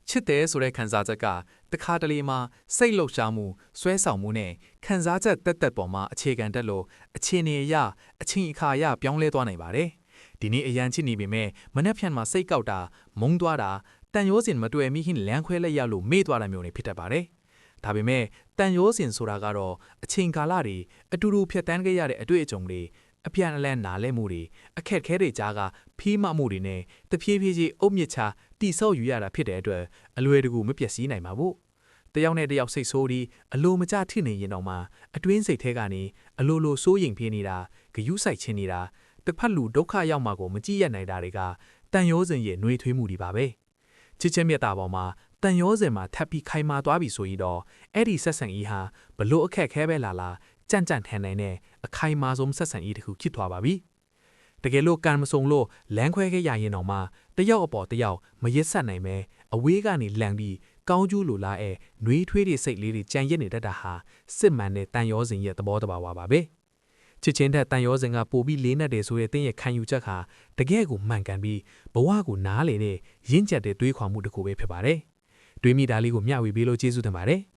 ချစ်တယ်ဆိုတဲ့ခံစားချက်ကတခါတလေမှာစိတ်လှုပ်ရှားမှုဆွဲဆောင်မှုနဲ့ခံစားချက်တက်ပေါ်မှာအခြေခံတက်လို့အခြေအနေအရအချင်းအခါအရပြောင်းလဲသွားနိုင်ပါတယ်။ဒီနေ့အရန်ချစ်နေပေမဲ့မနှက်ဖြန်မှာစိတ်ကောက်တာမုန်းသွားတာတန်ရိုးစင်မတွေ့မိခင်လမ်းခွဲလိုက်ရလို့မေ့သွားတာမျိုးတွေဖြစ်တတ်ပါတယ်။ဒါပေမဲ့တန်ရိုးစင်ဆိုတာကတော့အချိန်ကာလတွေအတူတူဖြတ်တန်းခဲ့ရတဲ့အတွေ့အကြုံတွေအပြန်အလှန်နားလဲမှုတွေအခက်ခဲတွေကြားကဖီးမမှုတွေနဲ့တဖြည်းဖြည်းချင်းအုတ်မြစ်ချတိဆောက်ယူရတာဖြစ်တဲ့အတွက်အလွယ်တကူမပျက်စီးနိုင်ပါဘူး။တယောက်နဲ့တယောက်စိတ်ဆိုးပြီးအလိုမကျထိနေရင်တော့မှအတွင်းစိတ်ထဲကနေအလိုလိုစိုးရိမ်ဖြစ်နေတာဂယုစိုက်ခြင်းနေတာတစ်ဖက်လူဒုက္ခရောက်မှာကိုမကြည့်ရနိုင်တာတွေကတန်ရိုးစင်ရဲ့နှွေးထွေးမှုတွေပါပဲ။ချစ်ချင်းမြတ်တာပေါ်မှာတန်ရိုးစင်မှာထပ်ပြီးခိုင်မာသွားပြီဆိုရင်တော့အဲ့ဒီဆက်ဆံရေးဟာဘလို့အခက်ခဲပဲလာကြန့်ထန်နိုင်တဲ့အခိုင်မာဆုံးဆက်ဆံရေးတစ်ခုဖြစ်သွားပါပြီ။တကယ်လို့ကံမစုံလို့လမ်းခွဲခဲ့ရရင်တော့မှတယောက်အပေါ်တယောက်မရစ်ဆက်နိုင်ပဲအဝေးကနေလန်ပြီးကောင်းကျိုးလိုလားနှွေးထွေးတဲ့စိတ်လေးတွေကြံရစ်နေတတ်တာဟာစစ်မှန်တဲ့တန်ရောစင်ရဲ့သဘောတဘာဝပါပဲ။ချစ်ချင်းတဲ့တန်ရောစင်ကပိုပြီးလေးနက်တယ်ဆိုတဲ့တင်းရဲ့ခံယူချက်ဟာတကယ်ကိုမှန်ကန်ပြီးဘဝကိုနားလေတဲ့ရင့်ကျက်တဲ့တွေးခေါ်မှုတစ်ခုပဲဖြစ်ပါတယ်။တွေးမိတာလေးကိုမျှဝေပေးလို့ကျေးဇူးတင်ပါတယ်။